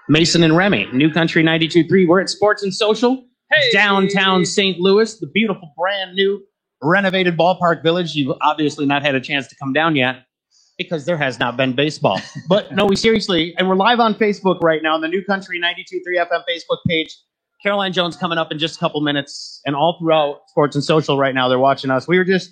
Mason and Remy, New Country 92.3. We're at Sports and Social, downtown St. Louis, the beautiful, brand new, renovated ballpark village. You've obviously not had a chance to come down yet because there has not been baseball. But no, we seriously, and we're live on Facebook right now on the New Country 92.3 FM Facebook page. Caroline Jones coming up in just a couple minutes, and all throughout Sports and Social right now, they're watching us. We were just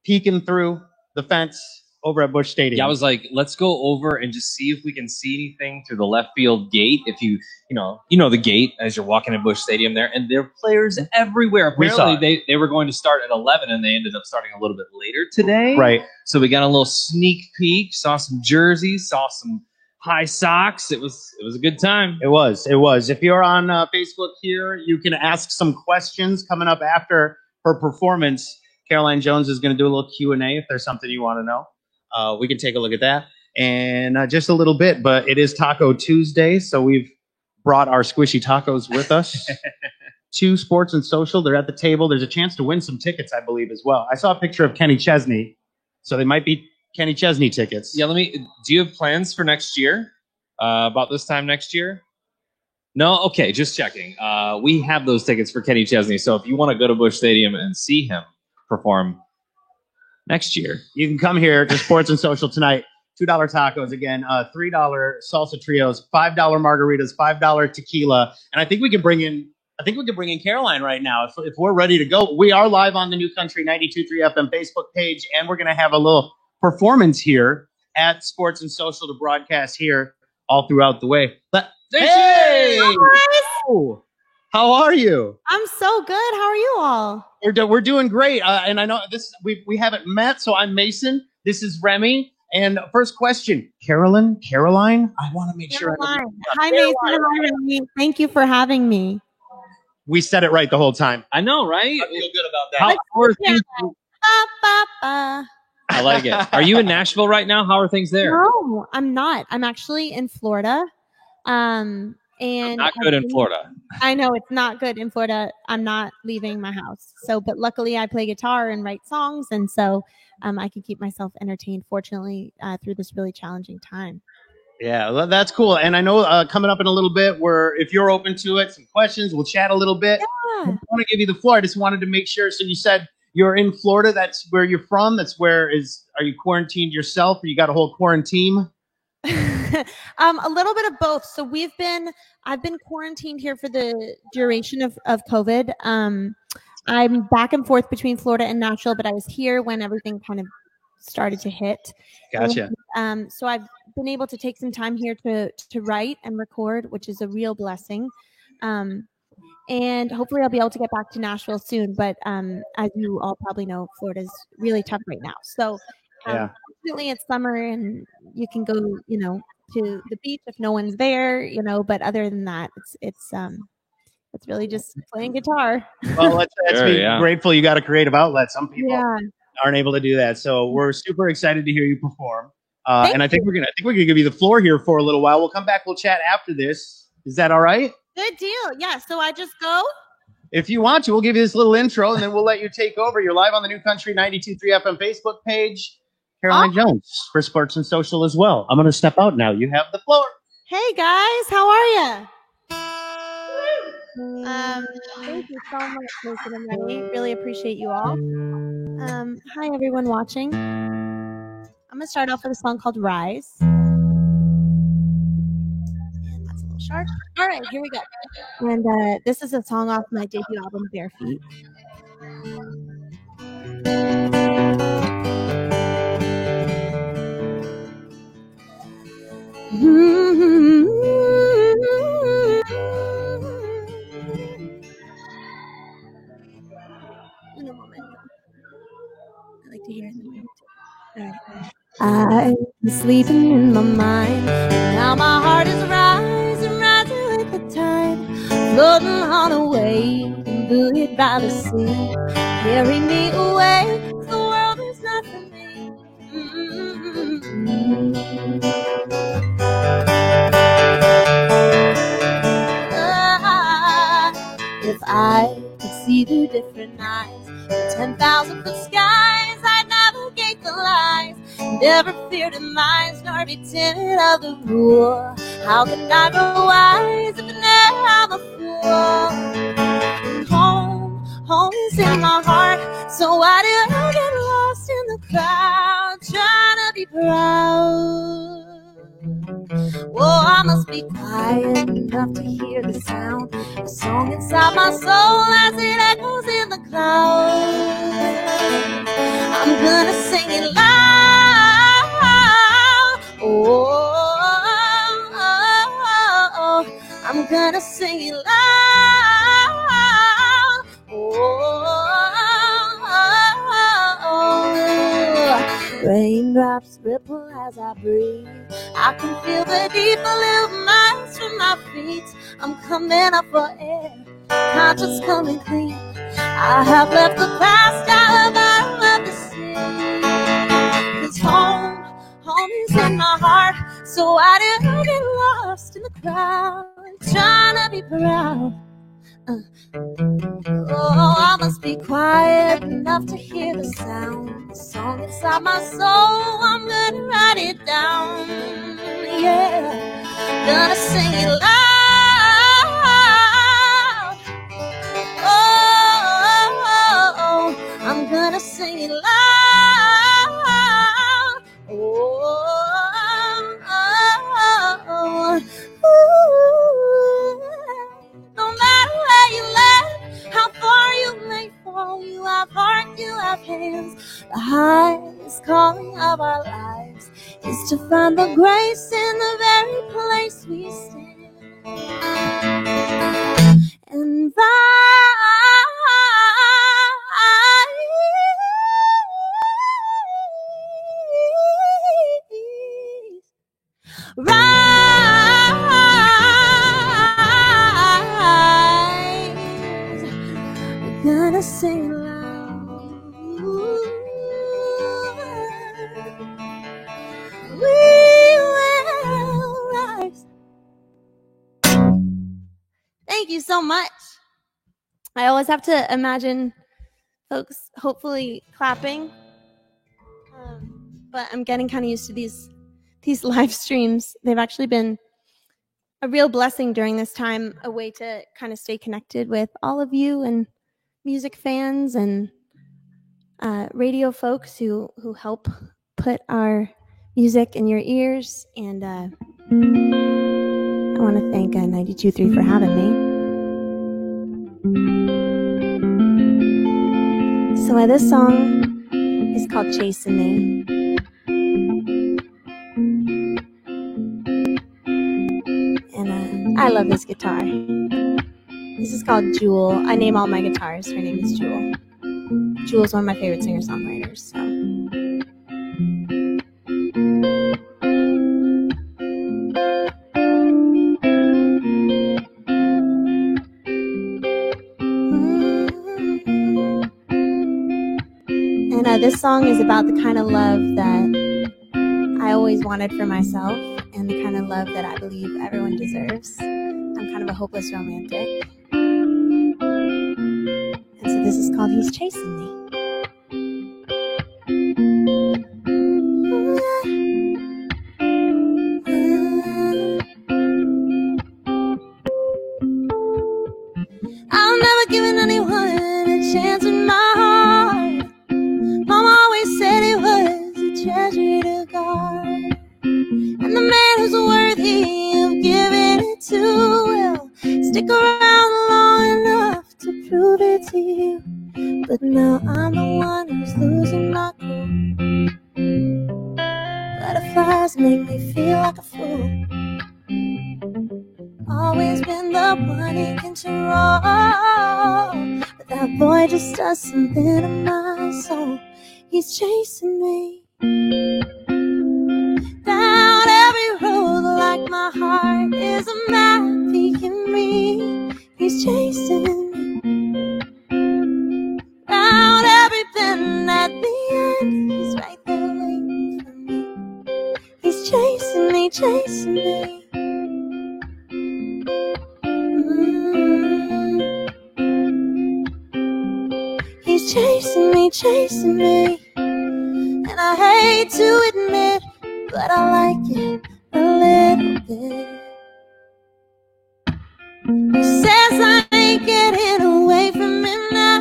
peeking through the fence over at Busch Stadium. Yeah, I was like, let's go over and just see if we can see anything through the left field gate. If you know the gate as you're walking in Busch Stadium there, and there are players everywhere. Apparently, they were going to start at 11, and they ended up starting a little bit later today. Right. So we got a little sneak peek, saw some jerseys, saw some high socks. It was a good time. It was. If you're on Facebook here, you can ask some questions coming up after her performance. Caroline Jones is going to do a little Q&A if there's something you want to know. We can take a look at that and just a little bit, but it is Taco Tuesday, so we've brought our squishy tacos with us to Sports and Social. They're at the table. There's a chance to win some tickets, I believe, as well. I saw a picture of Kenny Chesney, so they might be Kenny Chesney tickets. Yeah, do you have plans for next year? About this time next year? No? Okay, just checking. We have those tickets for Kenny Chesney, so if you want to go to Busch Stadium and see him perform next year, you can come here to Sports and Social tonight. $2 tacos again, $3 salsa trios, $5 margaritas, $5 tequila, and I think we can bring in Caroline right now if we're ready to go. We are live on the New Country 92.3 FM Facebook page, and we're going to have a little performance here at Sports and Social to broadcast here all throughout the way. But hey, hi, how are you? I'm so good. How are you all? We're doing great, and I know we haven't met. So I'm Mason. This is Remy. And first question, Caroline. I want to make sure. Hi, Mason. Hi, Remy. Thank you for having me. We said it right the whole time. I know, right? I feel good about that. I like it. Are you in Nashville right now? How are things there? No, I'm not. I'm actually in Florida. And not good in Florida. I know it's not good in Florida. I'm not leaving my house. But luckily I play guitar and write songs. And so I can keep myself entertained, fortunately, through this really challenging time. Yeah, well, that's cool. And I know coming up in a little bit, if you're open to it, some questions, we'll chat a little bit. Yeah. I want to give you the floor. I just wanted to make sure. So you said you're in Florida. That's where you're from. Are you quarantined yourself, or you got a whole quarantine? A little bit of both. So I've been quarantined here for the duration of COVID. I'm back and forth between Florida and Nashville, but I was here when everything kind of started to hit. Gotcha. And, so I've been able to take some time here to write and record, which is a real blessing. And hopefully I'll be able to get back to Nashville soon. But as you all probably know, Florida's really tough right now. So fortunately it's summer and you can go, to the beach if no one's there, but other than that, it's really just playing guitar. Well, let's be grateful you got a creative outlet. Some people aren't able to do that. So we're super excited to hear you perform. And I think we're gonna give you the floor here for a little while. We'll come back. We'll chat after this. Is that all right? Good deal. Yeah. So I just go. If you want to, we'll give you this little intro and then we'll let you take over. You're live on the New Country 92.3 FM Facebook page. Caroline Jones for Sports and Social as well. I'm going to step out now. You have the floor. Hey guys, how are you? Thank you so much, Mason and Remy. Really appreciate you all. Hi everyone watching. I'm going to start off with a song called Rise. And that's a little sharp. All right, here we go. And this is a song off my debut album, Bare Feet. In a moment. I like to hear it in the moment. I've been sleeping in my mind. Now my heart is rising with the tide. Floating on a wave, buoyed by the sea. Carry me away, the world is not for me. If I could see through different eyes, 10,000 foot skies, I'd navigate the lies. Never fear demise, nor be timid of the roar. How can I grow wise if now I'm a fool? Home is in my heart, so why did I get lost in the crowd trying to be proud? Whoa, I must be quiet enough to hear the sound, a song inside my soul as it echoes in the clouds. I'm gonna sing it loud. Oh, I'm gonna sing it loud. Raindrops ripple as I breathe. I can feel the deep blue miles from my feet. I'm coming up for air, conscious coming clean. I have left the past out of the sea. 'Cause home is in my heart, so why did I get lost in the crowd trying to be proud? Oh, I must be quiet enough to hear the sound, the song inside my soul. I'm gonna write it down. Yeah, gonna sing it loud. Oh, I'm gonna sing it loud. No matter where you land, how far you may fall, you have heart, you have hands. The highest calling of our lives is to find the grace in the very place we stand. And rise, we're gonna sing loud. We will rise. Thank you so much. I always have to imagine folks hopefully clapping, but I'm getting kind of used to these live streams. They've actually been a real blessing during this time, a way to kind of stay connected with all of you and music fans and radio folks who help put our music in your ears. And I want to thank 92.3 for having me. So this song is called Chasing Me. And I love this guitar. This is called Jewel. I name all my guitars. Her name is Jewel. Jewel's one of my favorite singer-songwriters. So. And this song is about the kind of love that I always wanted for myself and the kind of love that I believe everyone deserves. I'm kind of a hopeless romantic. And so this is called He's Chasing Me. I've never given anyone a chance in my heart. Mama always said it was a treasure to guard. And the man who's worthy of giving it to will stick around long enough to prove it to you. But now I'm the one who's losing my cool. Butterflies make me feel like a fool. Always been the one in control, but that boy just does something to my soul. He's chasing me down every road like my heart is a map he can read. He's chasing me round every bend at the end. He's right there waiting for me. He's chasing me, chasing me. He's chasing me, chasing me. And I hate to admit, but I like it a little bit. ain't getting away from him now.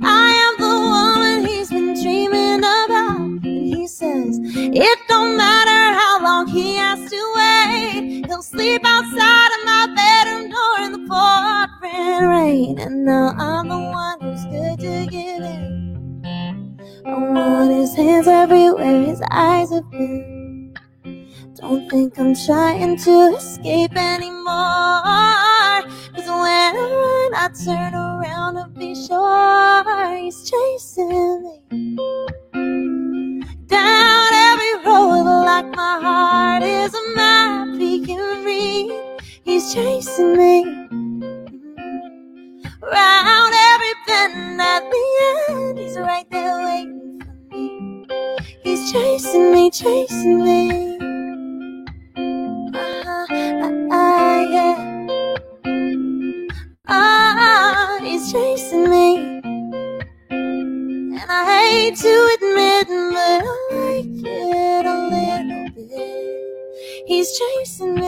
I am the woman he's been dreaming about. And he says it don't matter how long he has to wait. He'll sleep outside of my bedroom door in the pouring rain. And now I'm the one who's good to give in. I want his hands everywhere his eyes have been. Don't think I'm trying to escape anymore, 'cause when I run I turn around to be sure he's chasing me down every road like my heart is a map he can read. He's chasing me round every bend at the end. He's right there waiting for me. He's chasing me, chasing me. Yeah. He's chasing me, and I hate to admit, but I like it a little bit. He's chasing me.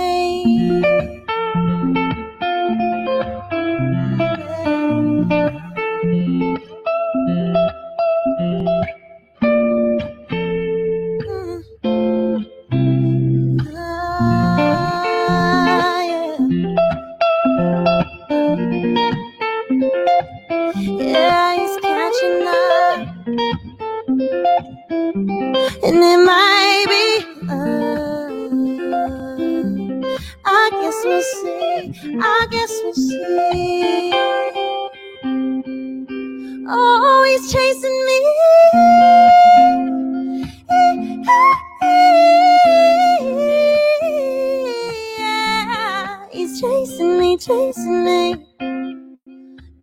Yeah, he's catching up, and it might be I guess we'll see. I guess we'll see. Oh, he's chasing me. Yeah, he's chasing me, chasing me.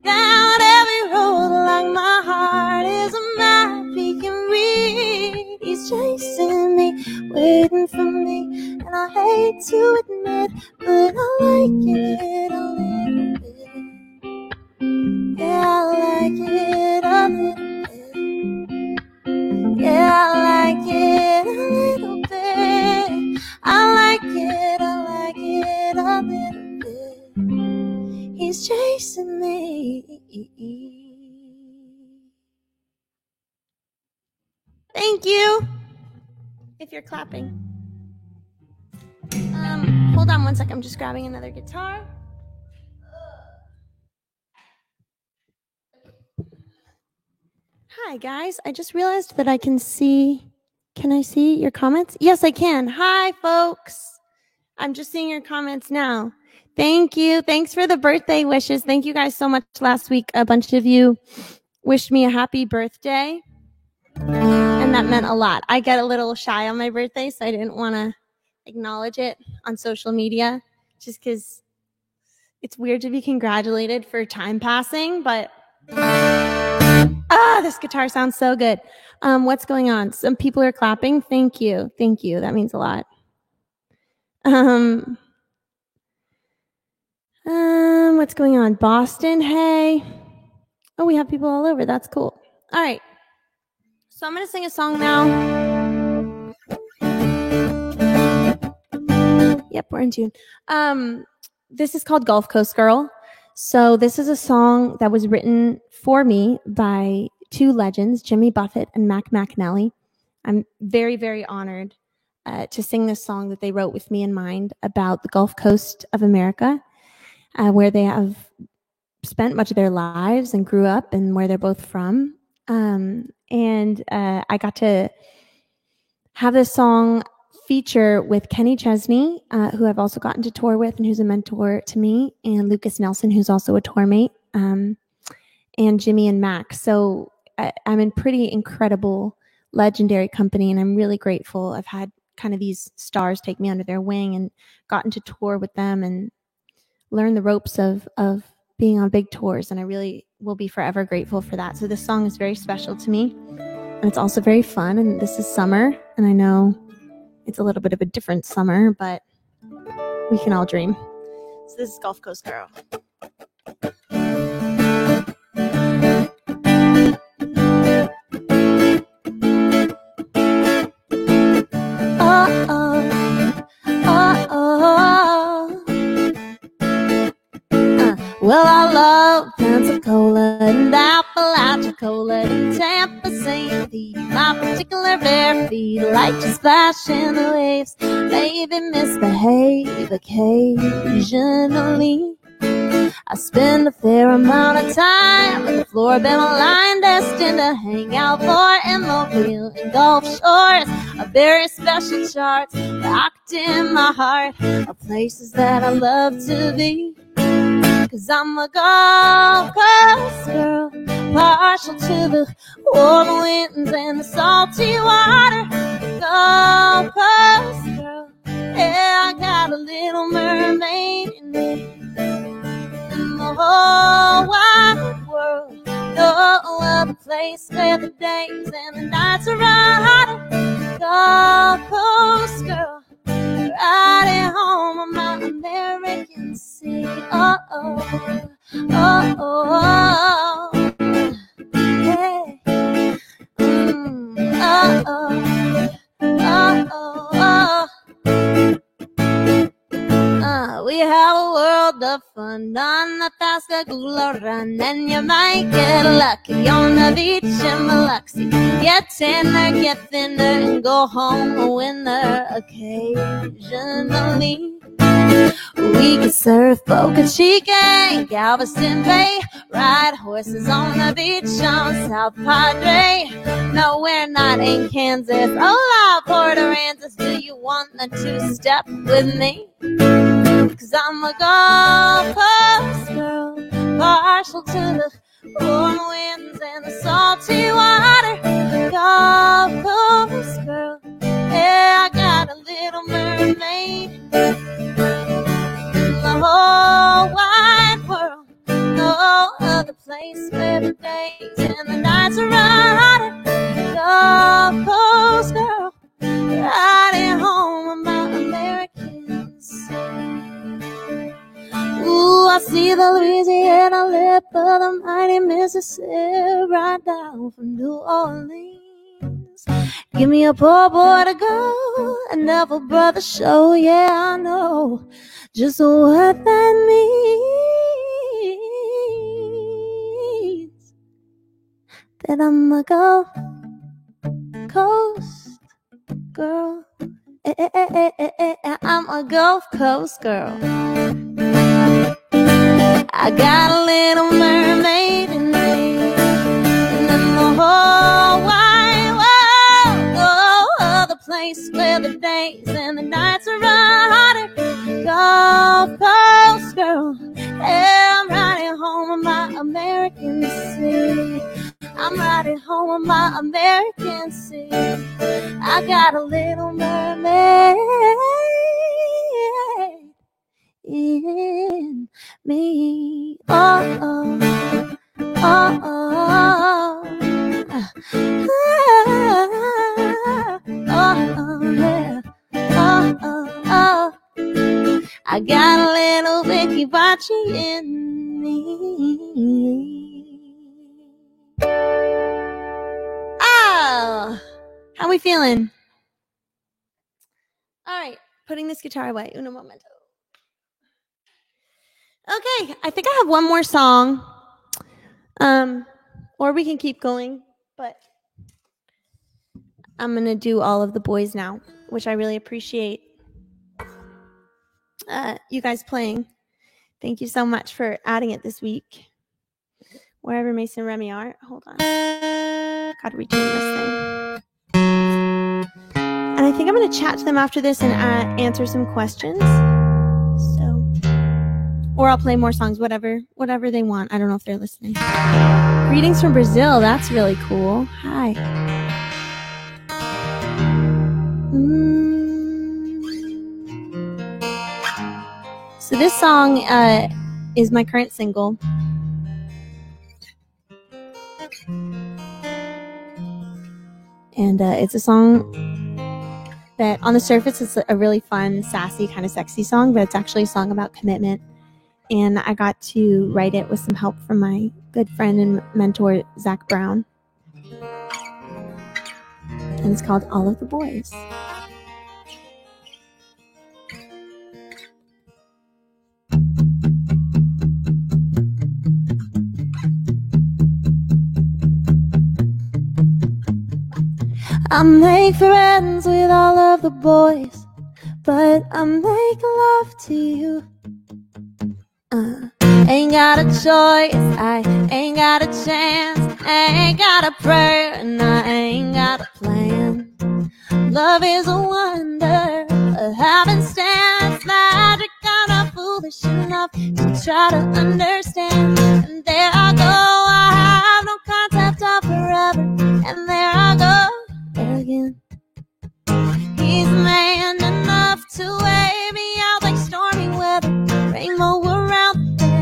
Down every road like my heart is a map he can read. He's chasing me, waiting for me, and I hate to admit, but I like it a little bit. Yeah, I like it a little bit. Yeah, I like it a little bit. I like it a little bit. He's chasing me. Thank you. If you're clapping. Hold on one sec. I'm just grabbing another guitar. Hi, guys. I just realized that I can see. Can I see your comments? Yes, I can. Hi, folks. I'm just seeing your comments now. Thank you. Thanks for the birthday wishes. Thank you guys so much. Last week, a bunch of you wished me a happy birthday, and that meant a lot. I get a little shy on my birthday, so I didn't want to acknowledge it on social media, just because it's weird to be congratulated for time passing, but this guitar sounds so good. What's going on? Some people are clapping. Thank you. Thank you. That means a lot. What's going on? Boston, hey. Oh, we have people all over. That's cool. All right. So I'm going to sing a song now. Yep, we're in June. This is called Gulf Coast Girl. So this is a song that was written for me by two legends, Jimmy Buffett and Mac McAnally. I'm very, very honored to sing this song that they wrote with me in mind about the Gulf Coast of America, where they have spent much of their lives and grew up, and where they're both from. And I got to have this song feature with Kenny Chesney, who I've also gotten to tour with and who's a mentor to me, and Lucas Nelson, who's also a tour mate, and Jimmy and Mac. So I'm in pretty incredible, legendary company, and I'm really grateful. I've had kind of these stars take me under their wing and gotten to tour with them and learn the ropes of being on big tours, and I really will be forever grateful for that. So this song is very special to me, and it's also very fun, and this is summer, and I know it's a little bit of a different summer, but we can all dream. So this is Gulf Coast Girl. Well, I love Pensacola and Apalachicola and Tampa, St. Pete. My particular bare feet like to splash in the waves, maybe misbehave occasionally. I spend a fair amount of time at the Floribama line, destined to hang out for Mobile and Gulf Shores. A very special chart locked in my heart of places that I love to be. 'Cause I'm a Gulf Coast girl, partial to the warm winds and the salty water. Gulf Coast girl, yeah, I got a little mermaid in me. In the whole wide world, no other place where the days and the nights are hotter. Gulf Coast girl, riding home on my American sea. Oh, oh, oh, oh, hey. Oh, oh, oh, oh, oh. We have a world of fun on the Pascagoula run, and you might get lucky on the beach in Biloxi. Get tanner, get thinner, and go home a winner occasionally. We can surf Boca Chica, Galveston Bay, ride horses on the beach on South Padre. No, we're not in Kansas. Hola, Port Aransas, do you want the two-step with me? 'Cause I'm a Gulf Coast girl, partial to the warm winds and the salty water. Gulf Coast girl, yeah, I got a little mermaid. The whole wide world, no other place where the days and the nights are hotter. Gulf Coast girl, riding home on my American sea. Ooh, I see the Louisiana lip of the mighty Mississippi right down from New Orleans. Give me a poor boy to go, and never brother show. Yeah, I know just what that means. That I'm a Gulf Coast girl. I'm a Gulf Coast girl. I got a little mermaid in me, and then the whole wide world, no other place where the days and the nights are hotter. Gulf Coast girl, yeah, I'm riding home on my American sea. I'm riding home on my American sea. I got a little mermaid in me. Oh, oh, oh, oh, oh, yeah. Oh, oh, oh. I got a little Vicky Bocci in me. Oh, how we feeling? All right, putting this guitar away. Uno momento. Okay, I think I have one more song. Or we can keep going, but I'm going to do All of the Boys now, which I really appreciate you guys playing. Thank you so much for adding it this week. Wherever Mason and Remy are. Hold on. Gotta retune this thing. And I think I'm going to chat to them after this and answer some questions. Or I'll play more songs, whatever they want. I don't know if they're listening. Greetings from Brazil. That's really cool. Hi. So this song is my current single. And it's a song that on the surface is a really fun, sassy, kind of sexy song, but it's actually a song about commitment. And I got to write it with some help from my good friend and mentor, Zach Brown. And it's called All of the Boys. I make friends with all of the boys, but I make love to you. Ain't got a choice, I ain't got a chance, I ain't got a prayer, and I ain't got a plan. Love is a wonder, a happenstance, magic kind of foolish enough to try to understand. And there I go, I have no concept of forever, and there I go again. He's man enough to wave me out like stormy weather, rainbow around the bend.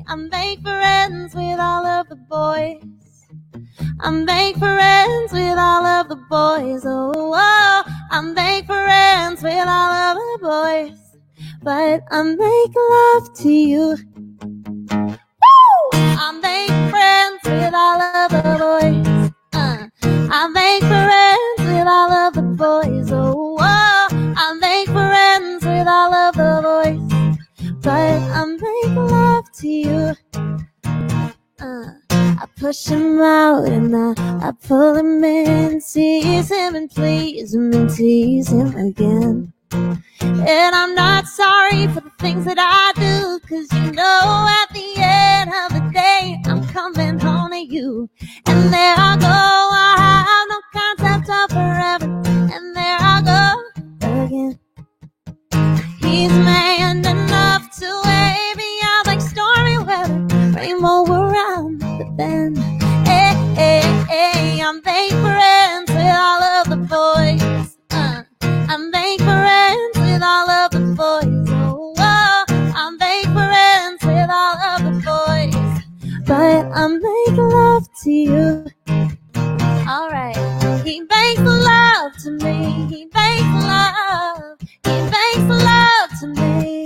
I make friends with all of the boys. I make friends with all of the boys. Oh, I make friends with all of the boys, but I make love to you. Woo! I make friends with all of the boys. I make friends with all of the boys. Oh, I make friends with all of the boys, but I make love to you. I push him out and I pull him in, tease him and please him and tease him again. And I'm not sorry for the things that I do, 'cause you know at the end of the day I'm coming home to you. And there I go, I have no concept of forever, and there I go again. He's man enough to wave me out like stormy weather, rainbow around the bend. I make friends with all of the boys. I make friends with all of the boys. Oh, I make friends with all of the boys, but I make love to you. Alright. He makes love to me. He makes love. He makes love to me.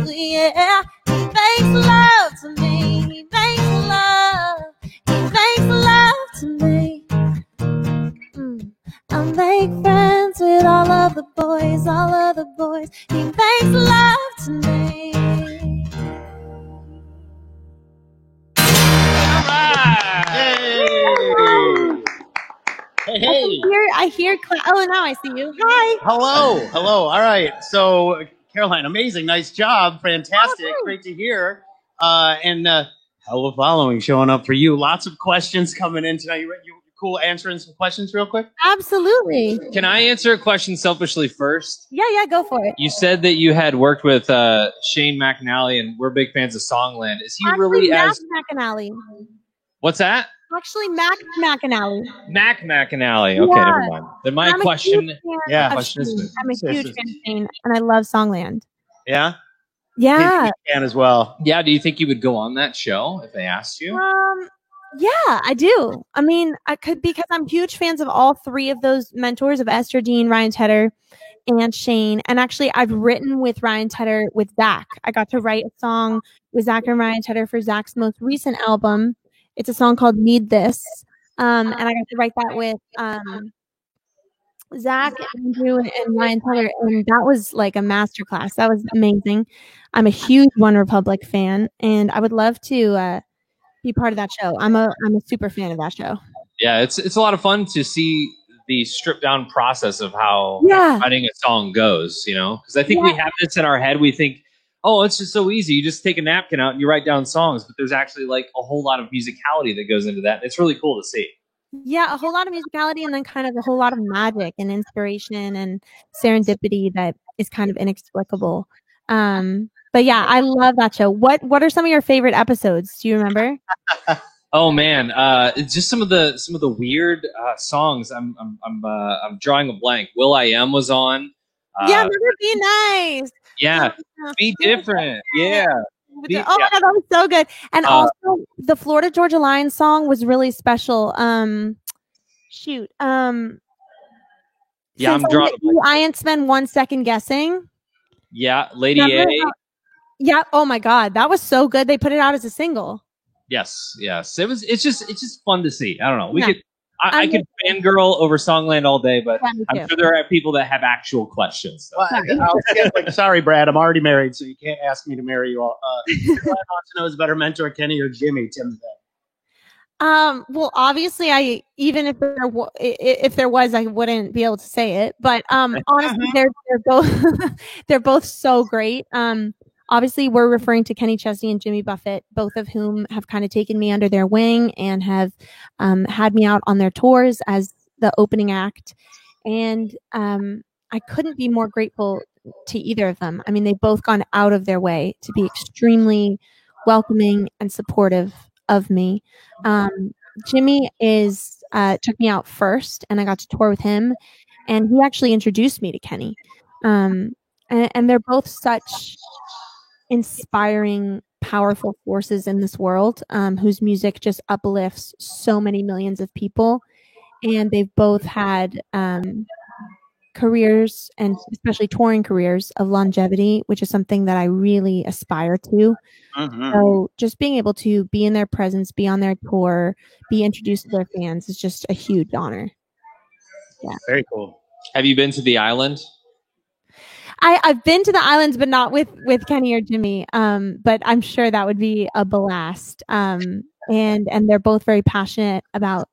Yeah. He makes love to me. He makes love. He makes love to me. I make friends with all of the boys, all of the boys. He makes love to me. All right. Hey. I hear. Oh, now I see you. Hi. Hello. All right. So, Caroline, amazing, nice job, fantastic, great to hear, and hell of a following showing up for you. Lots of questions coming in tonight. You cool answering some questions real quick? Absolutely. Can I answer a question selfishly first? Yeah, go for it. You said that you had worked with Shane McAnally, and we're big fans of Songland. Is he Actually, really Mac as... McAnally. What's that? Actually, Mac McAnally. Mac McAnally. Okay, never mind. Then my question... Question is... I'm a huge fan of Shane, and I love Songland. Yeah? Yeah. He can as well. Yeah, do you think you would go on that show if they asked you? Yeah, I do. I mean, I could, because I'm huge fans of all three of those mentors, of Esther Dean, Ryan Tedder, and Shane. And actually, I've written with Ryan Tedder with Zach. I got to write a song with Zach and Ryan Tedder for Zach's most recent album. It's a song called Need This. And I got to write that with Zach, Andrew, and Ryan Tedder. And that was like a masterclass. That was amazing. I'm a huge One Republic fan, and I would love to be part of that show. I'm a super fan of that show. Yeah, it's a lot of fun to see the stripped down process of how writing a song goes, you know? Because I think we have this in our head. We think, oh, it's just so easy. You just take a napkin out and you write down songs. But there's actually like a whole lot of musicality that goes into that. It's really cool to see. Yeah, a whole lot of musicality, and then kind of a whole lot of magic and inspiration and serendipity that is kind of inexplicable. But yeah, I love that show. What are some of your favorite episodes? Do you remember? Oh man, just some of the weird songs. I'm drawing a blank. will.i.am was on. Remember Be Nice. Yeah, Be Different. Yeah. My God, that was so good. And also the Florida Georgia Line song was really special. I'm drawing. I ain't spend 1 second guessing. Yeah, Lady A. Yeah. Oh my God, that was so good. They put it out as a single. Yes. It's just fun to see. I don't know. I could fangirl over Songland all day, but I'm sure there are people that have actual questions. So. Well, sorry, Brad, I'm already married, so you can't ask me to marry you all. I want to know is better mentor, Kenny or Jimmy? Tim said. Well, obviously, if there was, I wouldn't be able to say it. But honestly, they're both they're both so great. Obviously, we're referring to Kenny Chesney and Jimmy Buffett, both of whom have kind of taken me under their wing and have had me out on their tours as the opening act. And I couldn't be more grateful to either of them. I mean, they've both gone out of their way to be extremely welcoming and supportive of me. Jimmy took me out first, and I got to tour with him, and he actually introduced me to Kenny. And they're both such inspiring, powerful forces in this world, whose music just uplifts so many millions of people. And they've both had careers, and especially touring careers, of longevity, which is something that I really aspire to. So just being able to be in their presence, be on their tour, be introduced to their fans is just a huge honor. Yeah. Very cool. Have you been to the island? I've been to the islands, but not with Kenny or Jimmy. But I'm sure that would be a blast. And they're both very passionate about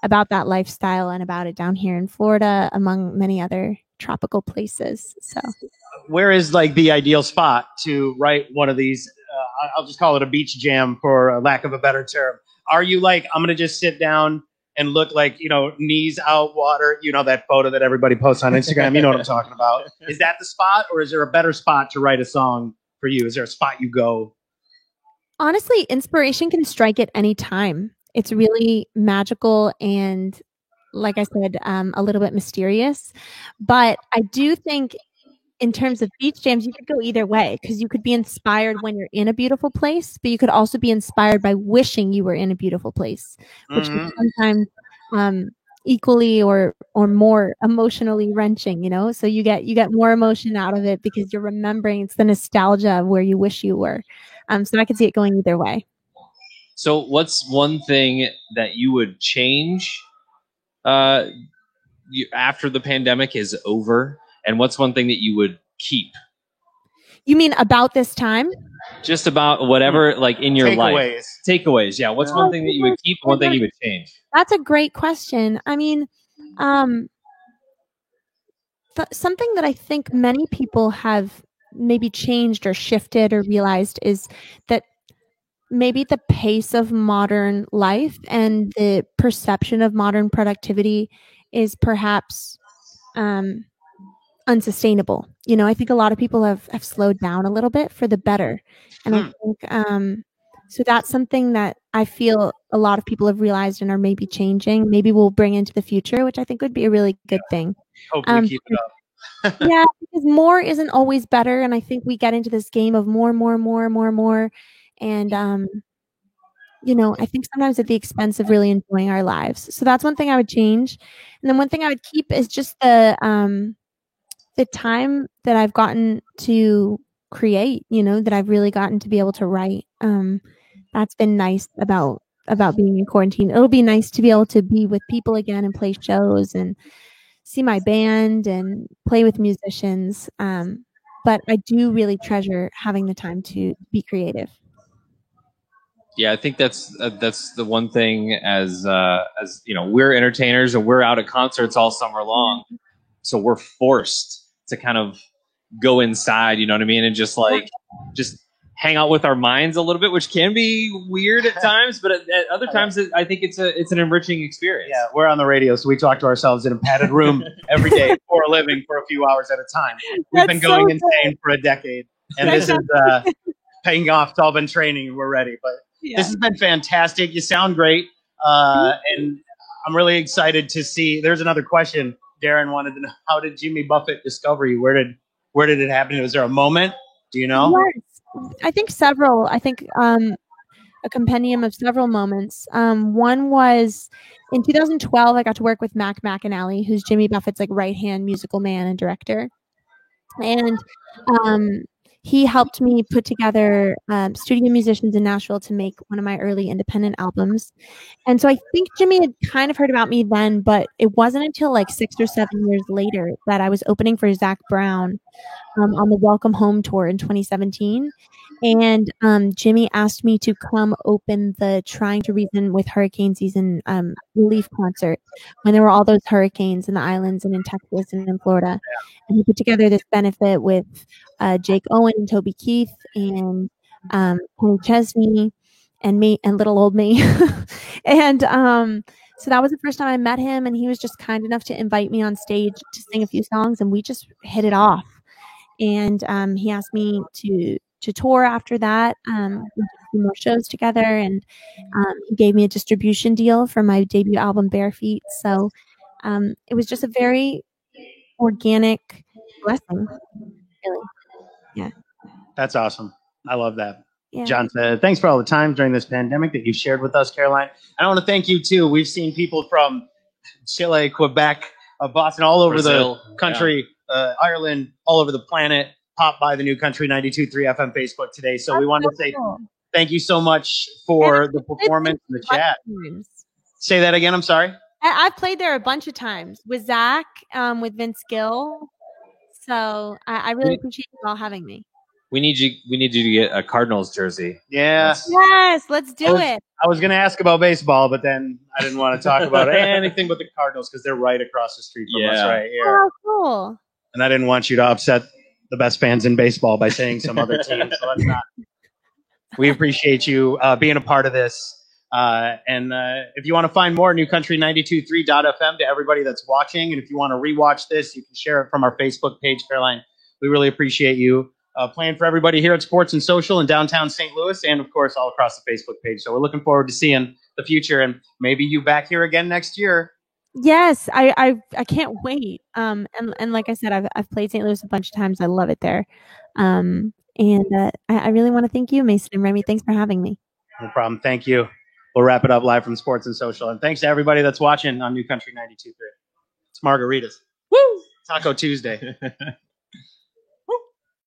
that lifestyle and about it down here in Florida, among many other tropical places. So where is like the ideal spot to write one of these? I'll just call it a beach jam for lack of a better term. Are you like, I'm going to just sit down and look like, knees out water, that photo that everybody posts on Instagram, you know what I'm talking about. Is that the spot, or is there a better spot to write a song for you? Is there a spot you go? Honestly, inspiration can strike at any time. It's really magical and, like I said, a little bit mysterious. But I do think in terms of beach jams, you could go either way, because you could be inspired when you're in a beautiful place, but you could also be inspired by wishing you were in a beautiful place, which is sometimes equally or more emotionally wrenching, So you get more emotion out of it because you're remembering. It's the nostalgia of where you wish you were. So I could see it going either way. So what's one thing that you would change after the pandemic is over? And what's one thing that you would keep? You mean about this time? Just about whatever, like in your life. Takeaways. Yeah. What's one thing that you would keep? One thing you would change? That's a great question. I mean, something that I think many people have maybe changed or shifted or realized is that maybe the pace of modern life and the perception of modern productivity is perhaps unsustainable. I think a lot of people have slowed down a little bit for the better. And I think so that's something that I feel a lot of people have realized and are maybe changing. Maybe we'll bring into the future, which I think would be a really good thing. Hopefully keep it up. Yeah, because more isn't always better. And I think we get into this game of more. And, I think sometimes at the expense of really enjoying our lives. So that's one thing I would change. And then one thing I would keep is just the time that I've gotten to create, that I've really gotten to be able to write. That's been nice about being in quarantine. It'll be nice to be able to be with people again and play shows and see my band and play with musicians. But I do really treasure having the time to be creative. Yeah, I think that's the one thing as we're entertainers and we're out at concerts all summer long. So we're forced to kind of go inside, you know what I mean? And just hang out with our minds a little bit, which can be weird at times, but at other times I think it's an enriching experience. Yeah, we're on the radio, so we talk to ourselves in a padded room every day for a living for a few hours at a time. We've been going insane for a decade, and this is paying off. It's all been training, and we're ready. But this has been fantastic. You sound great, and I'm really excited to see. There's another question. Darren wanted to know, how did Jimmy Buffett discover you? Where did it happen? Was there a moment? Do you know? Yes. I think several. I think a compendium of several moments. One was in 2012. I got to work with Mac McAnally, who's Jimmy Buffett's right-hand musical man and director, and he helped me put together studio musicians in Nashville to make one of my early independent albums. And so I think Jimmy had kind of heard about me then, but it wasn't until 6 or 7 years later that I was opening for Zac Brown on the Welcome Home tour in 2017. And Jimmy asked me to come open the Trying to Reason with Hurricane Season relief concert when there were all those hurricanes in the islands and in Texas and in Florida. And he put together this benefit with Jake Owen and Toby Keith and Kenny Chesney and me and little old me. And so that was the first time I met him, and he was just kind enough to invite me on stage to sing a few songs, and we just hit it off. And he asked me to tour after that. We did a few more shows together, and he gave me a distribution deal for my debut album, Bare Feet. So it was just a very organic blessing, really. Yeah. That's awesome. I love that. Yeah. John, thanks for all the time during this pandemic that you've shared with us, Caroline. I want to thank you, too. We've seen people from Chile, Quebec, Boston, all over Brazil, the country, Ireland, all over the planet, pop by the New Country 92.3 FM Facebook today. So we wanted to say thank you so much for the performance and the chat. Say that again. I'm sorry. I've played there a bunch of times with Zach, with Vince Gill. So I really appreciate you all having me. We need you to get a Cardinals jersey. Yeah. Yes, let's do it. I was going to ask about baseball, but then I didn't want to talk about anything but the Cardinals because they're right across the street from us right here. Oh, cool. And I didn't want you to upset the best fans in baseball by saying some other team. So let's not. We appreciate you being a part of this. And if you want to find more, newcountry923.fm to everybody that's watching. And if you want to rewatch this, you can share it from our Facebook page, Caroline. We really appreciate you playing for everybody here at Sports and Social in downtown St. Louis, and of course all across the Facebook page. So we're looking forward to seeing the future and maybe you back here again next year. Yes, I can't wait. And like I said, I've played St. Louis a bunch of times. I love it there. And I really want to thank you, Mason and Remy. Thanks for having me. No problem. Thank you. We'll wrap it up live from Sports and Social. And thanks to everybody that's watching on New Country 92.3. It's margaritas. Woo! Taco Tuesday.